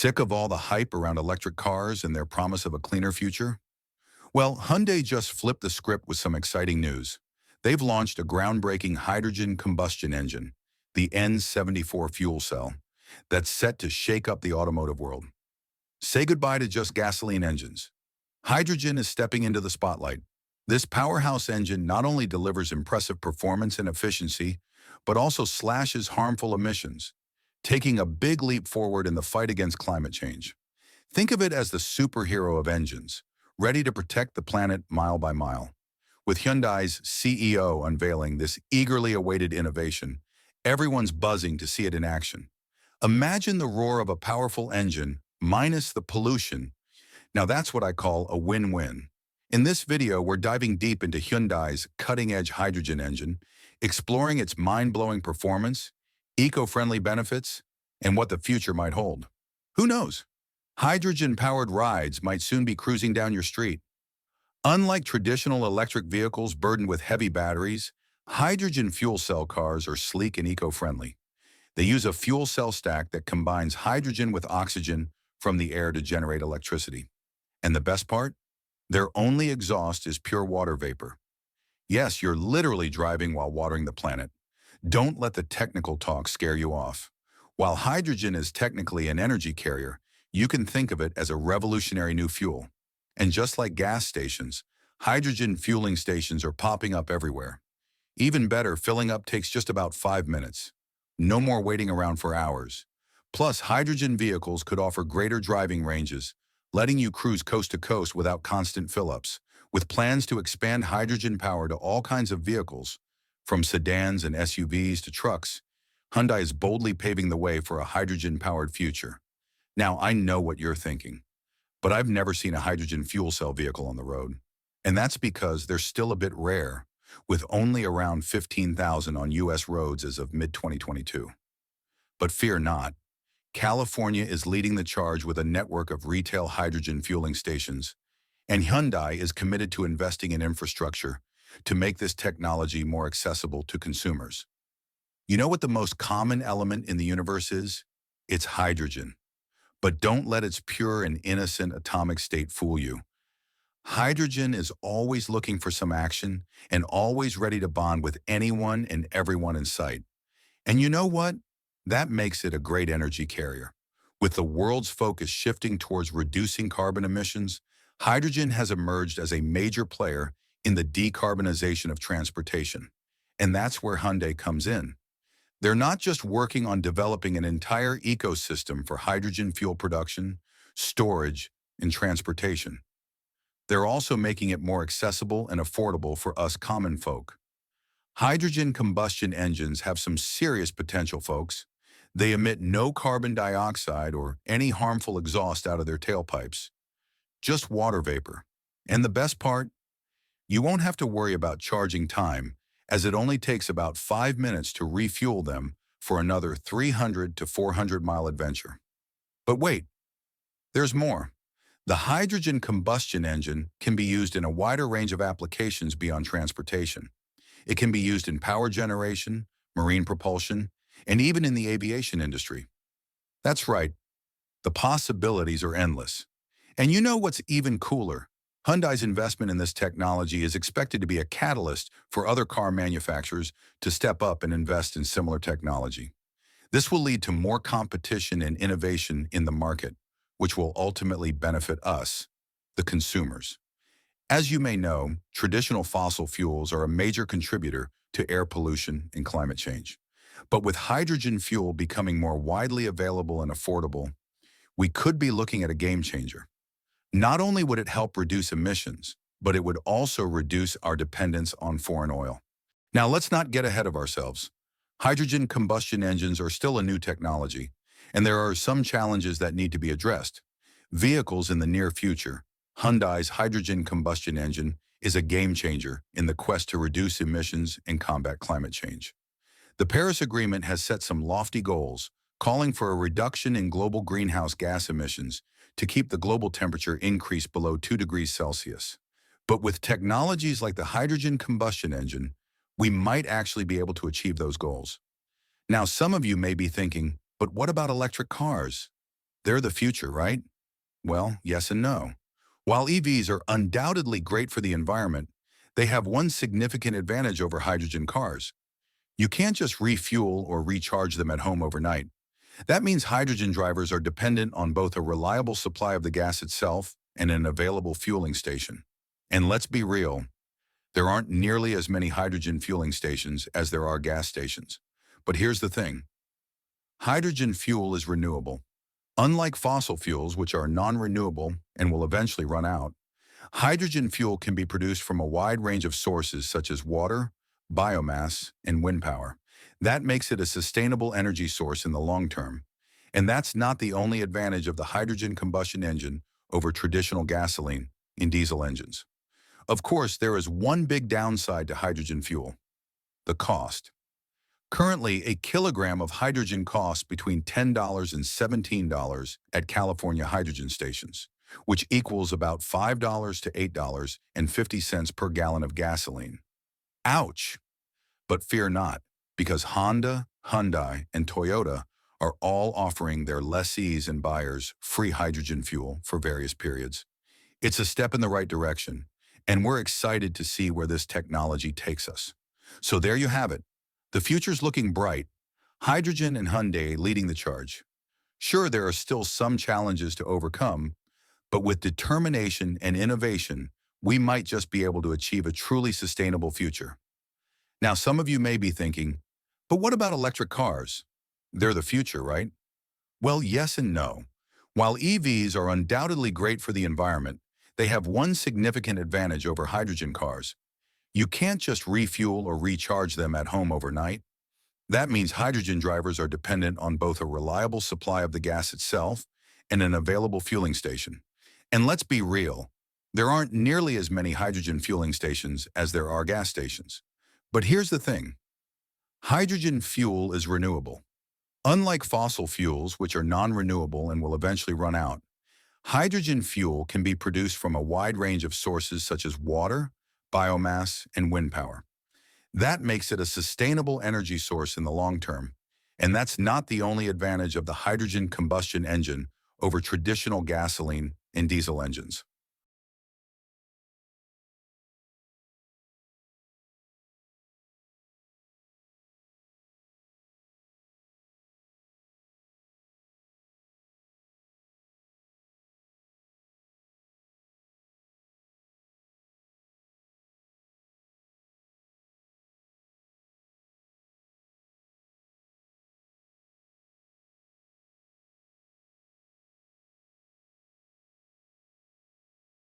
Sick of all the hype around electric cars and their promise of a cleaner future? Well, Hyundai just flipped the script with some exciting news. They've launched a groundbreaking hydrogen combustion engine, the N74 fuel cell, that's set to shake up the automotive world. Say goodbye to just gasoline engines. Hydrogen is stepping into the spotlight. This powerhouse engine not only delivers impressive performance and efficiency, but also slashes harmful emissions, taking a big leap forward in the fight against climate change. Think of it as the superhero of engines, ready to protect the planet mile by mile. With Hyundai's CEO unveiling this eagerly awaited innovation, everyone's buzzing to see it in action. Imagine the roar of a powerful engine, minus the pollution. Now that's what I call a win-win. In this video, we're diving deep into Hyundai's cutting-edge hydrogen engine, exploring its mind-blowing performance, eco-friendly benefits, and what the future might hold. Who knows? Hydrogen-powered rides might soon be cruising down your street. Unlike traditional electric vehicles burdened with heavy batteries, hydrogen fuel cell cars are sleek and eco-friendly. They use a fuel cell stack that combines hydrogen with oxygen from the air to generate electricity. And the best part? Their only exhaust is pure water vapor. Yes, you're literally driving while watering the planet. Don't let the technical talk scare you off. While hydrogen is technically an energy carrier, you can think of it as a revolutionary new fuel. And just like gas stations, hydrogen fueling stations are popping up everywhere. Even better, filling up takes just about 5 minutes. No more waiting around for hours. Plus, hydrogen vehicles could offer greater driving ranges, letting you cruise coast to coast without constant fill-ups. With plans to expand hydrogen power to all kinds of vehicles, from sedans and SUVs to trucks, Hyundai is boldly paving the way for a hydrogen-powered future. Now, I know what you're thinking, but I've never seen a hydrogen fuel cell vehicle on the road. And that's because they're still a bit rare, with only around 15,000 on U.S. roads as of mid-2022. But fear not. California is leading the charge with a network of retail hydrogen fueling stations, and Hyundai is committed to investing in infrastructure to make this technology more accessible to consumers. You know what the most common element in the universe is? It's hydrogen. But don't let its pure and innocent atomic state fool you. Hydrogen is always looking for some action and always ready to bond with anyone and everyone in sight. And you know what? That makes it a great energy carrier. With the world's focus shifting towards reducing carbon emissions, hydrogen has emerged as a major player in the decarbonization of transportation. And that's where Hyundai comes in. They're not just working on developing an entire ecosystem for hydrogen fuel production, storage, and transportation. They're also making it more accessible and affordable for us common folk. Hydrogen combustion engines have some serious potential, folks. They emit no carbon dioxide or any harmful exhaust out of their tailpipes, just water vapor. And the best part? You won't have to worry about charging time, as it only takes about 5 minutes to refuel them for another 300 to 400-mile adventure. But wait, there's more. The hydrogen combustion engine can be used in a wider range of applications beyond transportation. It can be used in power generation, marine propulsion, and even in the aviation industry. That's right, the possibilities are endless. And you know what's even cooler? Hyundai's investment in this technology is expected to be a catalyst for other car manufacturers to step up and invest in similar technology. This will lead to more competition and innovation in the market, which will ultimately benefit us, the consumers. As you may know, traditional fossil fuels are a major contributor to air pollution and climate change. But with hydrogen fuel becoming more widely available and affordable, we could be looking at a game changer. Not only would it help reduce emissions, but it would also reduce our dependence on foreign oil. Now, let's not get ahead of ourselves. Hydrogen combustion engines are still a new technology, and there are some challenges that need to be addressed. Vehicles in the near future, Hyundai's hydrogen combustion engine is a game changer in the quest to reduce emissions and combat climate change. The Paris Agreement has set some lofty goals, calling for a reduction in global greenhouse gas emissions to keep the global temperature increase below 2 degrees Celsius. But with technologies like the hydrogen combustion engine, we might actually be able to achieve those goals. Now, some of you may be thinking, but what about electric cars? They're the future, right? Well, yes and no. While EVs are undoubtedly great for the environment, they have one significant advantage over hydrogen cars. You can't just refuel or recharge them at home overnight. That means hydrogen drivers are dependent on both a reliable supply of the gas itself and an available fueling station. And let's be real, there aren't nearly as many hydrogen fueling stations as there are gas stations. But here's the thing. Hydrogen fuel is renewable. Unlike fossil fuels, which are non-renewable and will eventually run out, hydrogen fuel can be produced from a wide range of sources such as water, biomass, and wind power. That makes it a sustainable energy source in the long term. And that's not the only advantage of the hydrogen combustion engine over traditional gasoline in diesel engines. Of course, there is one big downside to hydrogen fuel: the cost. Currently, a kilogram of hydrogen costs between $10 and $17 at California hydrogen stations, which equals about $5 to $8.50 per gallon of gasoline. Ouch! But fear not, because Honda, Hyundai, and Toyota are all offering their lessees and buyers free hydrogen fuel for various periods. It's a step in the right direction, and we're excited to see where this technology takes us. So there you have it. The future's looking bright. Hydrogen and Hyundai leading the charge. Sure, there are still some challenges to overcome, but with determination and innovation, we might just be able to achieve a truly sustainable future. Now, some of you may be thinking, but what about electric cars? They're the future, right? Well, yes and no. While EVs are undoubtedly great for the environment, they have one significant advantage over hydrogen cars. You can't just refuel or recharge them at home overnight. That means hydrogen drivers are dependent on both a reliable supply of the gas itself and an available fueling station. And let's be real, there aren't nearly as many hydrogen fueling stations as there are gas stations. But here's the thing. Hydrogen fuel is renewable. Unlike fossil fuels, which are non-renewable and will eventually run out, hydrogen fuel can be produced from a wide range of sources such as water, biomass, and wind power. That makes it a sustainable energy source in the long term. And that's not the only advantage of the hydrogen combustion engine over traditional gasoline and diesel engines.